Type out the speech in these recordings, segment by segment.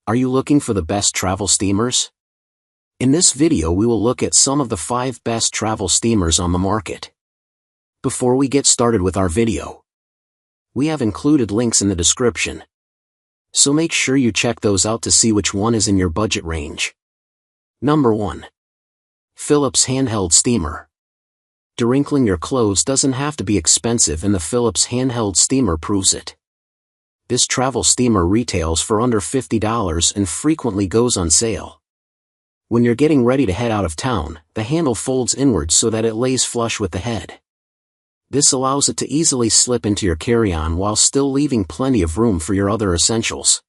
Are you looking for the best travel steamers? In this video we will look at some of the 5 best travel steamers on the market. Before we get started with our video, we have included links in the description, so make sure you check those out to see which one is in your budget range. Number 1. Philips Handheld Steamer. Dewrinkling your clothes doesn't have to be expensive, and the Philips Handheld Steamer proves it. This travel steamer retails for under $50 and frequently goes on sale. When you're getting ready to head out of town, the handle folds inwards so that it lays flush with the head. This allows it to easily slip into your carry-on while still leaving plenty of room for your other essentials.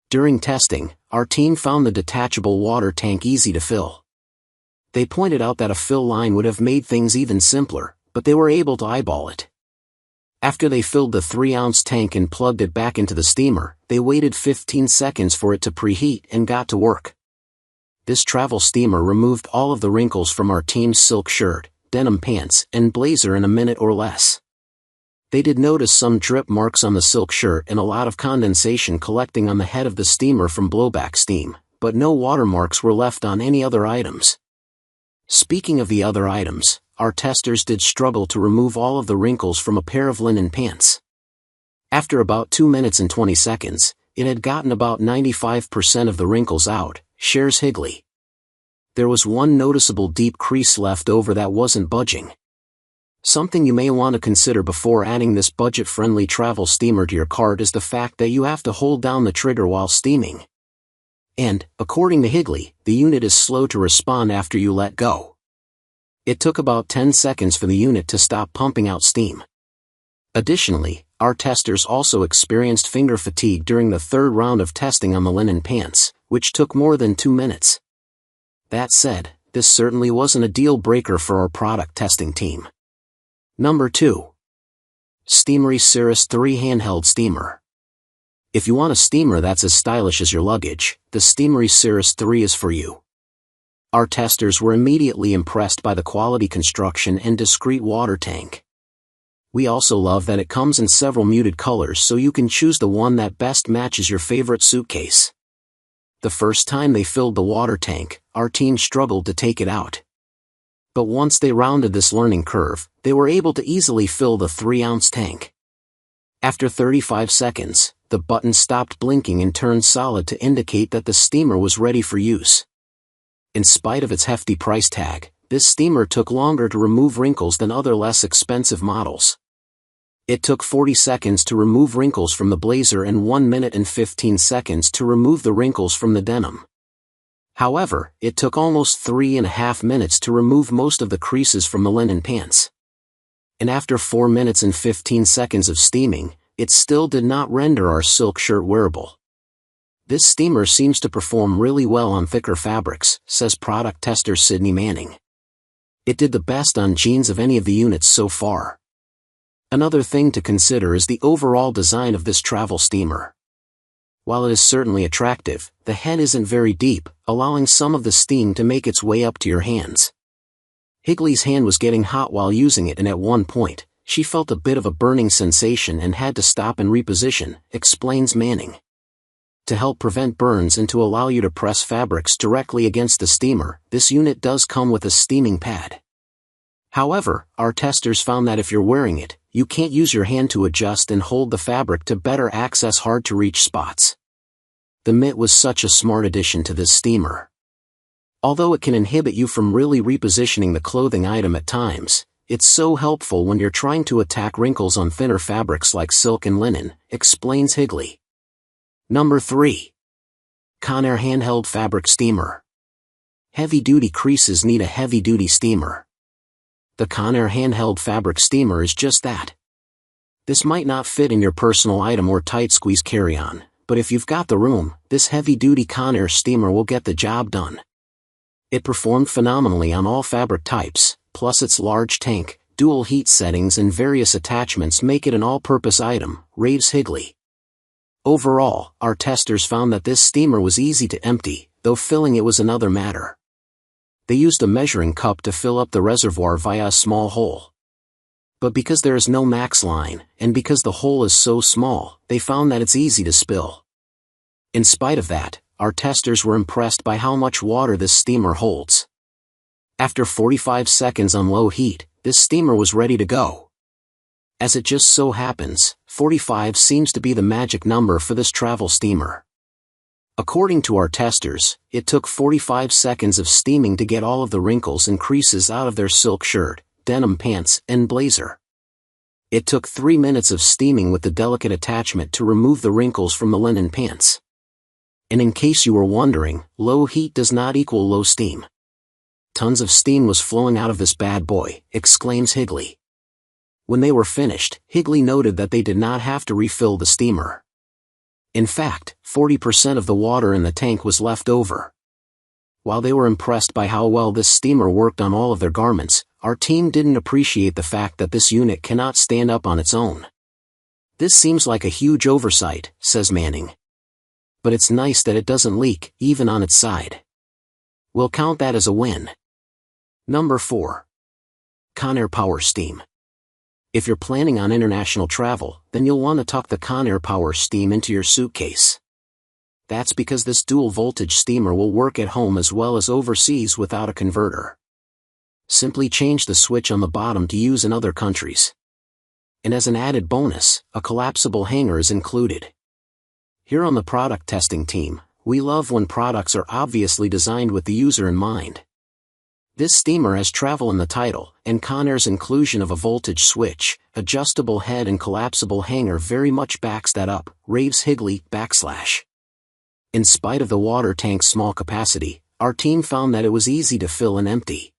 During testing, our team found the detachable water tank easy to fill. They pointed out that a fill line would have made things even simpler, but they were able to eyeball it. After they filled the 3-ounce tank and plugged it back into the steamer, they waited 15 seconds for it to preheat and got to work. This travel steamer removed all of the wrinkles from our team's silk shirt, denim pants, and blazer in a minute or less. They did notice some drip marks on the silk shirt and a lot of condensation collecting on the head of the steamer from blowback steam, but no watermarks were left on any other items. Speaking of the other items, our testers did struggle to remove all of the wrinkles from a pair of linen pants. After about 2 minutes and 20 seconds, it had gotten about 95% of the wrinkles out, shares Higley. There was one noticeable deep crease left over that wasn't budging. Something you may want to consider before adding this budget-friendly travel steamer to your cart is the fact that you have to hold down the trigger while steaming. And, according to Higley, the unit is slow to respond after you let go. It took about 10 seconds for the unit to stop pumping out steam. Additionally, our testers also experienced finger fatigue during the 3rd round of testing on the linen pants, which took more than 2 minutes. That said, this certainly wasn't a deal breaker for our product testing team. Number 2. Steamery Cirrus 3 Handheld Steamer. If you want a steamer that's as stylish as your luggage, the Steamery Cirrus 3 is for you. Our testers were immediately impressed by the quality construction and discreet water tank. We also love that it comes in several muted colors, so you can choose the one that best matches your favorite suitcase. The first time they filled the water tank, our team struggled to take it out. But once they rounded this learning curve, they were able to easily fill the 3-ounce tank. After 35 seconds, the button stopped blinking and turned solid to indicate that the steamer was ready for use. In spite of its hefty price tag, this steamer took longer to remove wrinkles than other less expensive models. It took 40 seconds to remove wrinkles from the blazer and 1 minute and 15 seconds to remove the wrinkles from the denim. However, it took almost 3.5 minutes to remove most of the creases from the linen pants. And after 4 minutes and 15 seconds of steaming, it still did not render our silk shirt wearable. This steamer seems to perform really well on thicker fabrics, says product tester Sydney Manning. It did the best on jeans of any of the units so far. Another thing to consider is the overall design of this travel steamer. While it is certainly attractive, the head isn't very deep, allowing some of the steam to make its way up to your hands. Higley's hand was getting hot while using it, and at one point, she felt a bit of a burning sensation and had to stop and reposition, explains Manning. To help prevent burns and to allow you to press fabrics directly against the steamer, this unit does come with a steaming pad. However, our testers found that if you're wearing it, you can't use your hand to adjust and hold the fabric to better access hard-to-reach spots. The mitt was such a smart addition to this steamer. Although it can inhibit you from really repositioning the clothing item at times, it's so helpful when you're trying to attack wrinkles on thinner fabrics like silk and linen, explains Higley. Number 3. Conair Handheld Fabric Steamer. Heavy-duty creases need a heavy-duty steamer. The Conair Handheld Fabric Steamer is just that. This might not fit in your personal item or tight squeeze carry-on, but if you've got the room, this heavy-duty Conair steamer will get the job done. It performed phenomenally on all fabric types, plus its large tank, dual heat settings and various attachments make it an all-purpose item, raves Higley. Overall, our testers found that this steamer was easy to empty, though filling it was another matter. They used a measuring cup to fill up the reservoir via a small hole. But because there is no max line, and because the hole is so small, they found that it's easy to spill. In spite of that, our testers were impressed by how much water this steamer holds. After 45 seconds on low heat, this steamer was ready to go. As it just so happens, 45 seems to be the magic number for this travel steamer. According to our testers, it took 45 seconds of steaming to get all of the wrinkles and creases out of their silk shirt, denim pants, and blazer. It took 3 minutes of steaming with the delicate attachment to remove the wrinkles from the linen pants. And in case you were wondering, low heat does not equal low steam. Tons of steam was flowing out of this bad boy, exclaims Higley. When they were finished, Higley noted that they did not have to refill the steamer. In fact, 40% of the water in the tank was left over. While they were impressed by how well this steamer worked on all of their garments, our team didn't appreciate the fact that this unit cannot stand up on its own. This seems like a huge oversight, says Manning. But it's nice that it doesn't leak, even on its side. We'll count that as a win. Number 4. Conair Power Steam. If you're planning on international travel, then you'll want to tuck the Conair Power Steam into your suitcase. That's because this dual-voltage steamer will work at home as well as overseas without a converter. Simply change the switch on the bottom to use in other countries. And as an added bonus, a collapsible hanger is included. Here on the product testing team, we love when products are obviously designed with the user in mind. This steamer has travel in the title, and Conair's inclusion of a voltage switch, adjustable head and collapsible hanger very much backs that up, raves Higley, /. In spite of the water tank's small capacity, our team found that it was easy to fill and empty.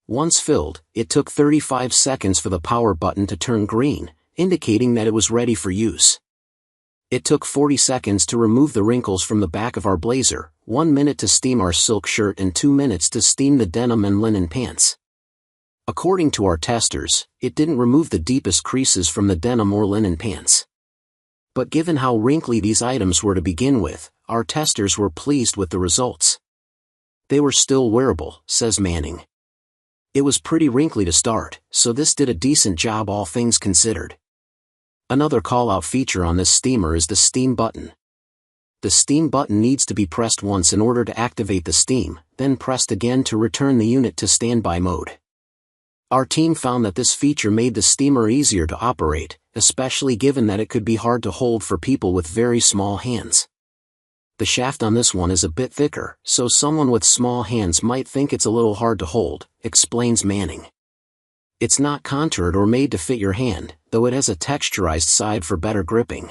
Once filled, it took 35 seconds for the power button to turn green, indicating that it was ready for use. It took 40 seconds to remove the wrinkles from the back of our blazer, 1 minute to steam our silk shirt and 2 minutes to steam the denim and linen pants. According to our testers, it didn't remove the deepest creases from the denim or linen pants. But given how wrinkly these items were to begin with, our testers were pleased with the results. They were still wearable, says Manning. It was pretty wrinkly to start, so this did a decent job all things considered. Another call-out feature on this steamer is the steam button. The steam button needs to be pressed once in order to activate the steam, then pressed again to return the unit to standby mode. Our team found that this feature made the steamer easier to operate, especially given that it could be hard to hold for people with very small hands. The shaft on this one is a bit thicker, so someone with small hands might think it's a little hard to hold, explains Manning. It's not contoured or made to fit your hand, though it has a texturized side for better gripping.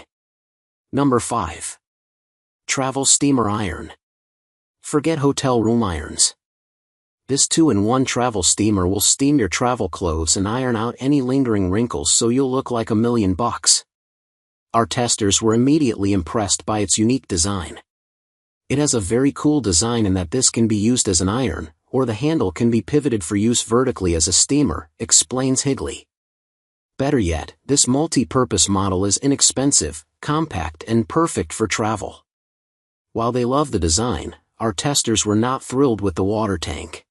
Number 5. Travel Steamer Iron. Forget hotel room irons. This 2-in-1 travel steamer will steam your travel clothes and iron out any lingering wrinkles so you'll look like $1,000,000. Our testers were immediately impressed by its unique design. It has a very cool design in that this can be used as an iron, or the handle can be pivoted for use vertically as a steamer, explains Higley. Better yet, this multi-purpose model is inexpensive, compact and perfect for travel. While they love the design, our testers were not thrilled with the water tank.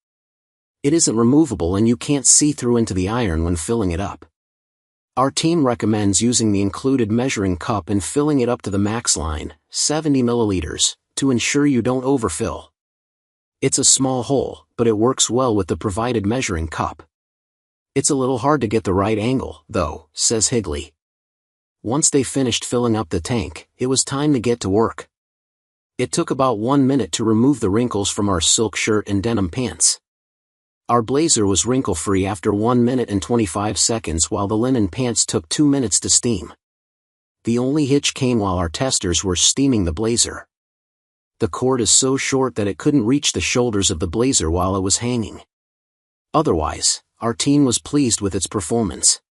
It isn't removable and you can't see through into the iron when filling it up. Our team recommends using the included measuring cup and filling it up to the max line, 70 milliliters, to ensure you don't overfill. It's a small hole, but it works well with the provided measuring cup. It's a little hard to get the right angle, though, says Higley. Once they finished filling up the tank, it was time to get to work. It took about 1 minute to remove the wrinkles from our silk shirt and denim pants. Our blazer was wrinkle-free after 1 minute and 25 seconds while the linen pants took 2 minutes to steam. The only hitch came while our testers were steaming the blazer. The cord is so short that it couldn't reach the shoulders of the blazer while it was hanging. Otherwise, our team was pleased with its performance.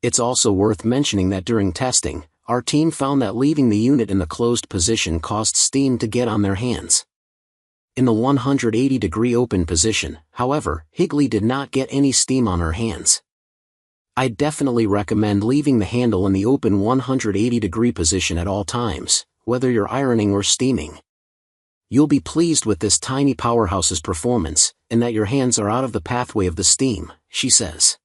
It's also worth mentioning that during testing, our team found that leaving the unit in the closed position caused steam to get on their hands. In the 180-degree open position, however, Higley did not get any steam on her hands. I'd definitely recommend leaving the handle in the open 180-degree position at all times, whether you're ironing or steaming. You'll be pleased with this tiny powerhouse's performance, and that your hands are out of the pathway of the steam, she says.